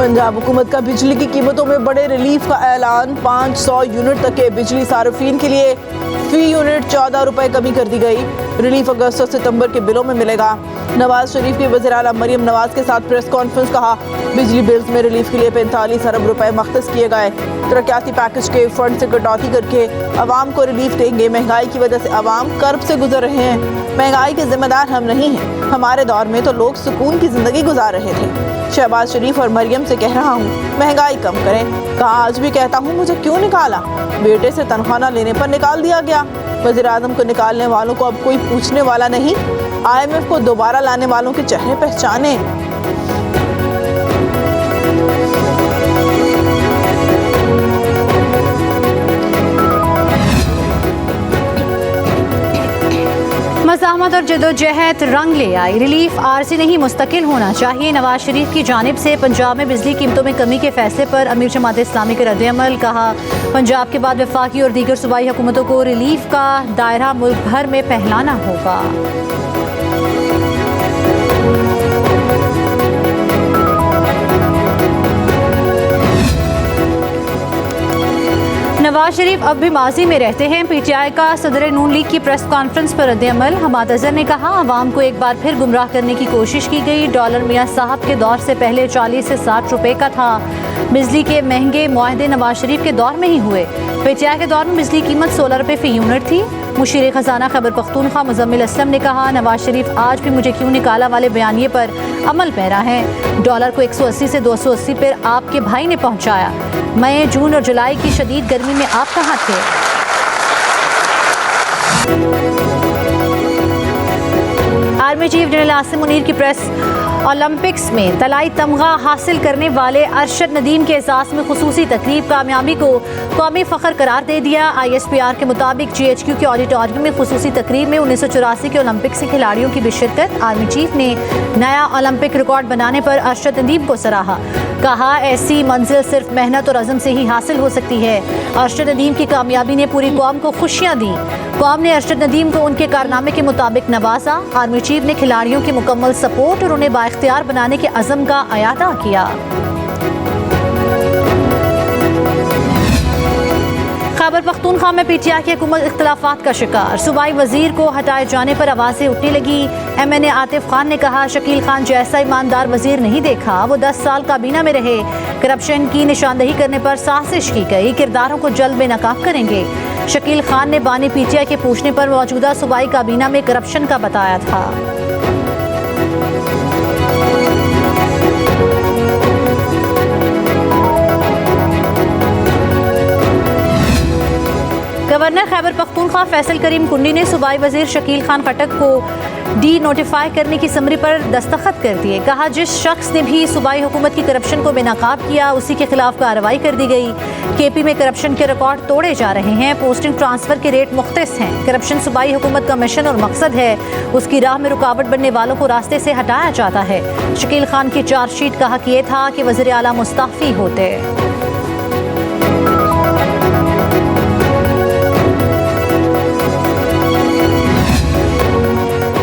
पंजाब हुकूमत का बिजली की कीमतों में बड़े रिलीफ का ऐलान। 500 यूनिट तक के बिजली सार्फिन के लिए फी यूनिट 14 रुपए कमी कर दी गई। रिलीफ अगस्त और सितंबर के बिलों में मिलेगा। नवाज शरीफ की वज़ीर आला मरियम नवाज के साथ प्रेस कॉन्फ्रेंस। कहा बिजली बिल्स में रिलीफ के लिए 45 अरब रुपए मख्तस किए गए। तरक्याती पैकेज के फंड से कटौती करके अवाम को रिलीफ देंगे। महंगाई की वजह से अवाम कर्ब से गुजर रहे हैं। महंगाई के जिम्मेदार हम नहीं हैं। हमारे दौर में तो लोग सुकून की जिंदगी गुजार रहे थे। शहबाज शरीफ और मरियम से कह रहा हूँ महंगाई कम करें। कहा आज भी कहता हूँ मुझे क्यों निकाला, बेटे से तनख्वाह न लेने पर निकाल दिया गया। वज़ीर आज़म को निकालने वालों को अब कोई पूछने वाला नहीं। IMF को दोबारा लाने वालों के चेहरे पहचाने। मज़ाहमत और जदोजहद रंग ले आई। रिलीफ आरजी नहीं मुस्तकिल होना चाहिए। नवाज शरीफ की जानिब से पंजाब में बिजली कीमतों में कमी के फैसले पर अमीर जमात इस्लामी का रद्द-ए-अमल। कहा पंजाब के बाद वफाकी और दीगर सूबाई हुकूमतों को रिलीफ का दायरा मुल्क भर में फैलाना होगा। नवाज शरीफ अब भी माजी में रहते हैं। PTI का सदर नून लीग की प्रेस कॉन्फ्रेंस पर रद्द-ए-अमल। हमाद अजहर ने कहा अवाम को एक बार फिर गुमराह करने की कोशिश की गई। डॉलर मियां साहब के दौर से पहले 40 से 60 रुपए का था। बिजली के महंगे मुआहदे नवाज शरीफ के दौर में ही हुए। PTI के दौर में बिजली कीमत 16 रुपए फी यूनिट थी। मुशीर खजाना खैबर पख्तूनख्वा मुजम्मिल असलम ने कहा नवाज शरीफ आज भी मुझे क्यों निकाला वाले बयानिए पर अमल पैरा है। डॉलर को 180 से 280 पर आपके भाई ने पहुंचाया। मई, जून और जुलाई की शदीद गर्मी में आप कहाँ थे? Army chief general Asim Munir की प्रेस। ओलंपिक्स में तलाई तमगा हासिल करने वाले अरशद नदीम के एजाज में खुसूसी तकरीब। कामयाबी को कौमी फ़ख्र करार दे दिया। ISPR के मुताबिक GHQ के ऑडिटोरियम में खुसूसी तकरीब में 1984 के ओलंपिक्स के खिलाड़ियों की भी शिरकत। आर्मी चीफ ने नया ओलंपिक रिकॉर्ड बनाने पर अरशद नदीम को सराहा। कहा ऐसी मंजिल सिर्फ मेहनत और अज़म से ही हासिल हो सकती है। अरशद नदीम की कामयाबी ने पूरी कौम को खुशियाँ दी। कौम ने अरशद नदीम को उनके कारनामे के मुताबिक नवाजा। आर्मी चीफ ने खिलाड़ियों की मुकम्मल सपोर्ट और उन्हें बाइख्तियार बनाने के अज़म का अयादा किया। खैबर पख्तूनख्वा में PTI की हुकूमत इख्तिलाफात का शिकार। सूबाई वजीर को हटाए जाने पर आवाज़ें उठने लगी। MNA आतिफ खान ने कहा शकील खान जैसा ईमानदार वजीर नहीं देखा। वो 10 साल काबीना में रहे। करप्शन की निशानदही करने पर साजिश की गई। किरदारों को जल्द बेनकाब करेंगे। शकील खान ने बानी PTI के पूछने पर मौजूदा सूबाई काबीना में करप्शन का बताया था। गवर्नर खैबर पख्तूनख्वा फैसल करीम कुंडी ने सूबाई वजीर शकील खान खटक को डी नोटिफाई करने की समरी पर दस्तखत कर दिए। कहा जिस शख्स ने भी सूबाई हुकूमत की करप्शन को बेनकाब किया उसी के खिलाफ कार्रवाई कर दी गई। KP में करप्शन के रिकॉर्ड तोड़े जा रहे हैं। पोस्टिंग ट्रांसफर के रेट मुख्तलिफ हैं। करप्शन सूबाई हुकूमत का मिशन और मकसद है। उसकी राह में रुकावट बनने वालों को रास्ते से हटाया जाता है। शकील खान की चार्जशीट का हक ये था कि वज़ीर आला मुस्तफ़ी होते।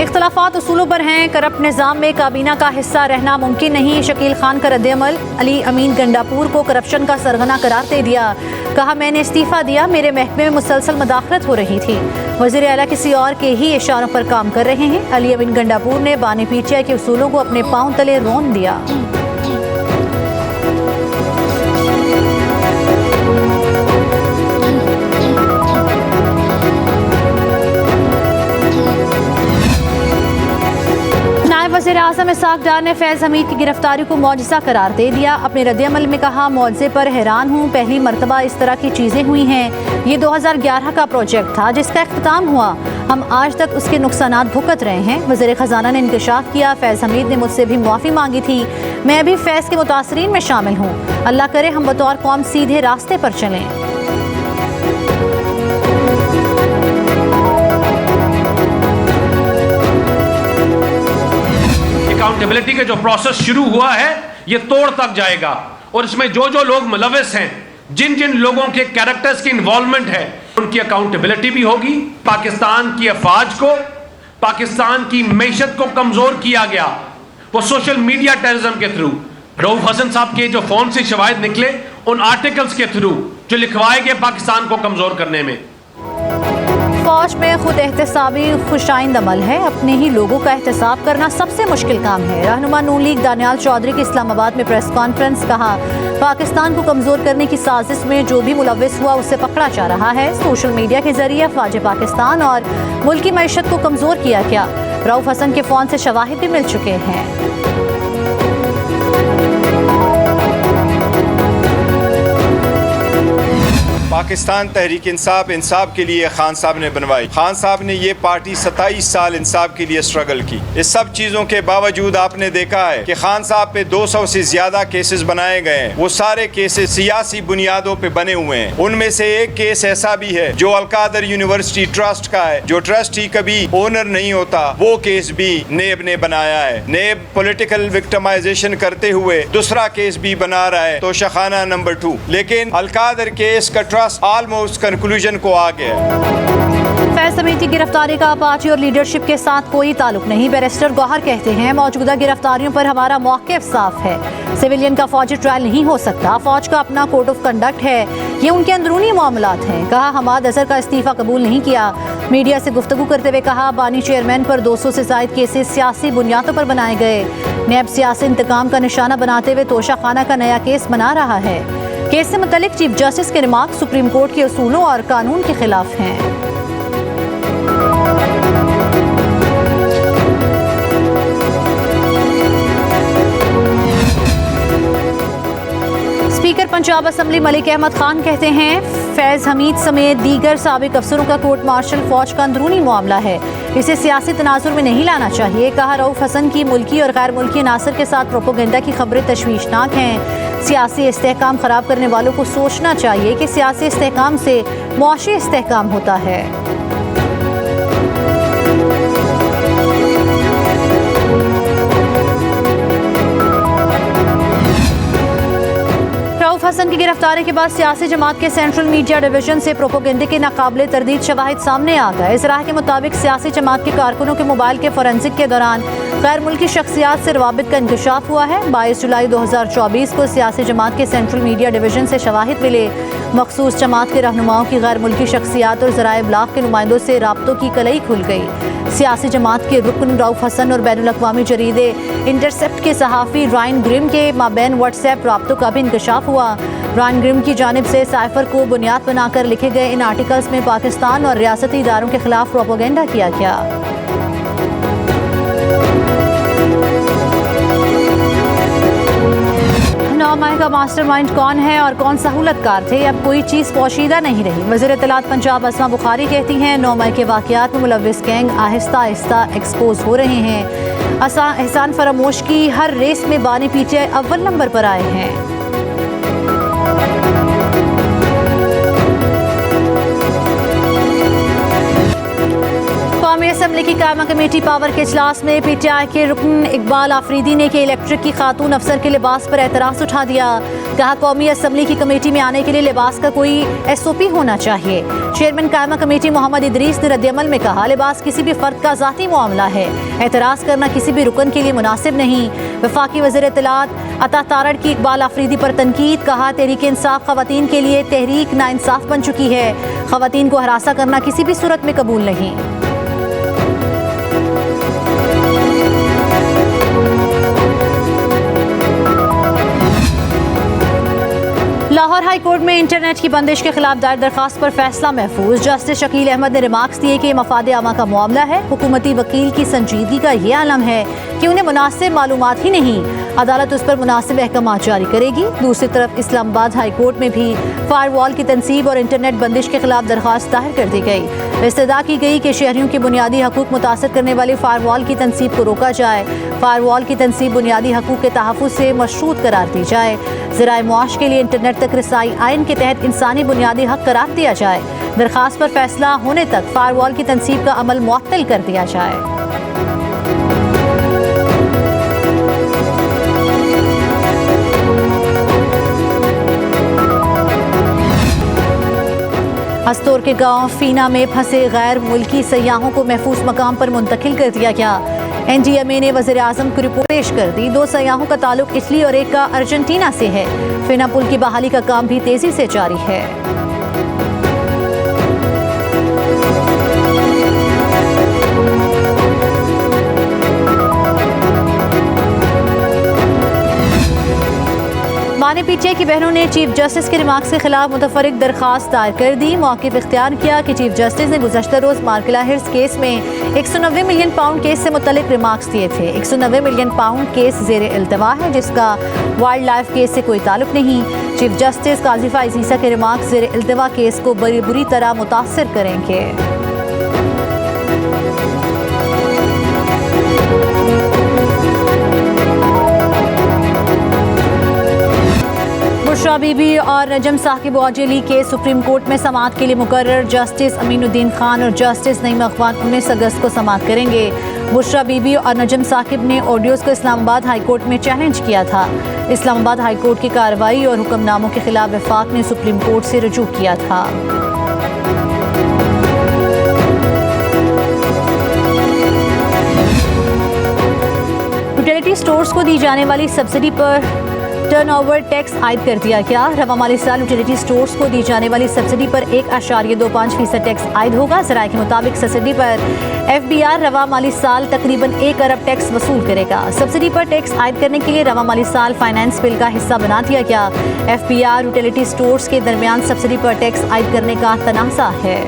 इख्तिलाफात उसूलों पर हैं। करप्ट निज़ाम में काबीना का हिस्सा रहना मुमकिन नहीं। शकील खान का रद्द-ए-अमल। अली अमीन गंडापुर को करप्शन का सरगना करार दे दिया। कहा मैंने इस्तीफ़ा दिया, मेरे महकमे में मुसलसल मदाखलत हो रही थी। वज़ीर आला किसी और के ही इशारों पर काम कर रहे हैं। अली अमीन गंडापुर ने बानी PTI के उसूलों को अपने पांव तले रौंद दिया। वज़ीर आज़म इसाक डार ने फैज़ हमीद की गिरफ्तारी को मौजिज़ा करार दे दिया। अपने रद्द-ए-अमल में कहा मौज़े पर हैरान हूँ। पहली मरतबा इस तरह की चीज़ें हुई हैं। ये 2011 का प्रोजेक्ट था जिसका इख्तिताम हुआ। हम आज तक उसके नुकसानात भुगत रहे हैं। वज़ीर ख़जाना ने इंकशाफ किया फैज़ हमीद ने मुझसे भी माफ़ी मांगी थी। मैं भी फैज़ के मुतासरीन में शामिल हूँ। अल्लाह करे हम बतौर कौम सीधे रास्ते पर चलें। अकाउंटेबिलिटी के जो प्रोसेस शुरू हुआ है ये तोड़ तक जाएगा और इसमें जो जो लोग मुलविस हैं, जिन जिन लोगों के कैरेक्टर्स की इन्वॉल्वमेंट है उनकी अकाउंटेबिलिटी भी होगी। पाकिस्तान की अफवाज को, पाकिस्तान की मैशत को कमजोर किया गया वो सोशल मीडिया टेररिज्म के थ्रू। रऊफ हसन साहब के जो फोन से शवाहिद निकले उन आर्टिकल्स के थ्रू जो लिखवाए गए पाकिस्तान को कमजोर करने में। फौज में खुद एहतसाबी खुशाइंद अमल है। अपने ही लोगों का एहतसाब करना सबसे मुश्किल काम है। रहनुमा नून लीग दानियाल चौधरी की इस्लामाबाद में प्रेस कॉन्फ्रेंस। कहा, पाकिस्तान को कमजोर करने की साजिश में जो भी मुलव्विस हुआ उसे पकड़ा जा रहा है। सोशल मीडिया के जरिए अफवाज पाकिस्तान और मुल्क की मईशत को कमजोर किया गया। रऊफ हसन के फोन से शवाहिद भी मिल चुके हैं। पाकिस्तान तहरीक इंसाफ के लिए खान साहब ने बनवाई। खान साहब ने ये पार्टी 27 साल इंसाफ के लिए स्ट्रगल की। इस सब चीज़ों के बावजूद आपने देखा है कि खान साहब पे 200 से ज़्यादा केसेस बनाए गए हैं। वो सारे केसेस सियासी बुनियादों पे बने हुए हैं। उनमें से एक केस ऐसा भी है जो अलकादर यूनिवर्सिटी ट्रस्ट का है, जो ट्रस्टी कभी ओनर नहीं होता, वो केस भी नेब ने बनाया है। नेब पॉलिटिकल विक्टिमाइजेशन करते हुए दूसरा केस भी बना रहा है, तो शखाना नंबर 2। लेकिन अलकादर केस का ट्रस्ट ऑलमोस्ट कंक्लूजन को आ गया है। फैज समीद की गिरफ्तारी का पार्टी और लीडरशिप के साथ कोई ताल्लुक नहीं। बैरिस्टर गौहर कहते हैं, मौजूदा गिरफ्तारियों पर हमारा मौक़िफ़ साफ है। सिविलियन का फौजी ट्रायल नहीं हो सकता। फौज का अपना कोड ऑफ कंडक्ट है, ये उनके अंदरूनी मामलात हैं। कहा, हमाद अजहर का इस्तीफा कबूल नहीं किया। मीडिया से गुफ्तगू करते हुए कहा, बानी चेयरमैन पर 200 से ज़ायद केसेस सियासी बुनियादों पर बनाए गए। नेब सियासी इंतकाम का निशाना बनाते हुए तोशा खाना का नया केस बना रहा है। केस से मुतल्लिक चीफ जस्टिस के रिमार्क सुप्रीम कोर्ट के उसूलों और कानून के खिलाफ हैं। स्पीकर पंजाब असम्बली मलिक अहमद खान कहते हैं, फैज हमीद समेत दीगर साबिक अफसरों का कोर्ट मार्शल फौज का अंदरूनी मामला है, इसे सियासी तनाजुर में नहीं लाना चाहिए। कहा, रऊफ हसन की मुल्की और गैर मुल्की अनासर के साथ प्रोपोगेंडा की खबरें तशवीशनाक हैं। सियासी इस्तेहकाम खराब करने वालों को सोचना चाहिए कि सियासी इस्तेहकाम से मुआशी इस्तेहकाम होता है। रऊफ हसन की गिरफ्तारी के बाद सियासी जमात के सेंट्रल मीडिया डिवीजन से प्रोपोगेंडे के नाकाबिले तरदीद शवाहिद सामने आ गए। इस राह के मुताबिक सियासी जमात के कारकुनों के मोबाइल के फोरेंसिक के दौरान गैर मुल्की शख्सियात से रवाबित का इंकशाफ हुआ है। 22 जुलाई 2024 को सियासी जमात के सेंट्रल मीडिया डिवीजन से शवाहिद मिले। मखसूस जमात के रहनुमाओं की गैर मुल्की शख्सियात और ज़राए इब्लाग के नुमाइंदों से राब्तों की कलई खुल गई। सियासी जमात के रुकन रऊफ हसन और बैनुल अक़वामी जरीदे इंटरसेप्ट के सहाफ़ी रायन ग्रिम के माबैन व्हाट्सएप राब्तों का भी इंकशाफ हुआ। रायन ग्रिम की जानिब से साइफर को बुनियाद बनाकर लिखे गए इन आर्टिकल्स में पाकिस्तान और रियासती इदारों के खिलाफ प्रोपोगेंडा किया गया। 9 माह का मास्टरमाइंड कौन है और कौन सहूलतकार थे, अब कोई चीज़ पोशीदा नहीं रही। वज़ीर इत्तलात पंजाब अस्मा बुखारी कहती हैं, 9 मई के वाक़यात में मुलव्विस गैंग आहिस्ता आहिस्ता एक्सपोज हो रहे हैं। एहसान फरामोश की हर रेस में बानी पीटीआई अव्वल नंबर पर आए हैं। कौमी असम्बली की कायमा कमेटी पावर के इजलास में पीटीआई के रुकन इकबाल आफरीदी ने के इलेक्ट्रिक की खातून अफसर के लिबास पर एतराज़ उठा दिया। कहा, कौमी असम्बली की कमेटी में आने के लिए लिबास का कोई SOP होना चाहिए। चेयरमैन कायमा कमेटी मोहम्मद इदरीस ने रद्दअमल में कहा, लिबास किसी भी फर्द का ज़ाती मामला है, एतराज़ करना किसी भी रुकन के लिए मुनासिब नहीं। वफाकी वज़ीर इत्तलात अता तारड़ की इकबाल आफरीदी पर तनकीद। कहा, तहरीक इंसाफ ख़वातीन के लिए तहरीक नाइंसाफ बन चुकी है। ख़वातीन को हरासा करना किसी भी सूरत में कबूल नहीं। लाहौर हाई कोर्ट में इंटरनेट की बंदिश के खिलाफ दायर दरखास्त पर फैसला महफूज। जस्टिस शकील अहमद ने रिमार्क्स दिए कि मफाद आमा का मामला है। हुकूमती वकील की संजीदगी का ये आलम है कि उन्हें मुनासिब मालूमात ही नहीं, अदालत उस पर मुनासिब अहकाम जारी करेगी। दूसरी तरफ इस्लामाबाद हाई कोर्ट में भी फायरवॉल की तनसीब और इंटरनेट बंदिश के खिलाफ दरखास्त दायर कर दी गई। इस्तदा की गई कि शहरियों के बुनियादी हकूक मुतासर करने वाली फायरवॉल की तनसीब को रोका जाए। फायरवॉल की तनसीब बुनियादी हकूक के तहफ़्फ़ुज़ से मशरूत करार दी जाए। ज़राए मुआश के लिए इंटरनेट तक रसाई आइन के तहत इंसानी बुनियादी हक करार दिया जाए। दरखास्त पर फैसला होने तक फायरवॉल की तनसीब का अमल मुअत्तल कर दिया जाए। हस्तौर के गांव फीना में फंसे गैर मुल्की सयाहों को महफूज मकाम पर मुंतकिल कर दिया गया। NDMA ने वज़ीर-ए-आज़म को रिपोर्ट पेश कर दी। 2 सयाहों का ताल्लुक इटली और एक का अर्जेंटीना से है। फेना पुल की बहाली का काम भी तेजी से जारी है। माने पीटीआई की बहनों ने चीफ जस्टिस के रिमार्क्स के खिलाफ मुतफरिक दरखास्त दायर कर दी। मौक़िफ़ इख्तियार किया कि चीफ जस्टिस ने गुज़श्ता रोज़ मार्किला हिल्स केस में 190 मिलियन पाउंड केस से मुतल्लिक रिमार्क्स दिए थे। 190 मिलियन पाउंड केस ज़ेर इल्तवा है, जिसका वाइल्ड लाइफ केस से कोई ताल्लुक नहीं। चीफ जस्टिस काज़ी फ़ाइज़ ईसा के रिमार्क्स ज़ेर इल्तवा केस को बुरी तरह मुतासिर करेंगे। बुशरा बीबी और नजम साकिब औजेली के सुप्रीम कोर्ट में समाअत के लिए मुकर्रर। जस्टिस अमीनुद्दीन खान और जस्टिस नईम अखवान 19 अगस्त को समाअत करेंगे। बुशरा बीबी और नजम साकिब ने ऑडियोज़ को इस्लामाबाद हाई कोर्ट में चैलेंज किया था। इस्लामाबाद हाई कोर्ट की कार्रवाई और हुक्मनामों के खिलाफ वफाक ने सुप्रीम कोर्ट से रुजू किया था। यूटिलिटी स्टोर्स को दी जाने वाली सब्सिडी पर टर्नओवर टैक्स आयद कर दिया गया। रवा माली साल यूटिलिटी स्टोर्स को दी जाने वाली सब्सिडी पर 1.25% टैक्स आयद होगा। ज़राए के मुताबिक सब्सिडी पर FBR रवा माली साल तकरीबन 1 अरब टैक्स वसूल करेगा। सब्सिडी पर टैक्स आयद करने के लिए रवा माली साल फाइनेंस बिल का हिस्सा बना दिया गया। FBR यूटिलिटी स्टोर्स के दरमियान सब्सिडी पर टैक्स आयद करने का तनाज़ा है।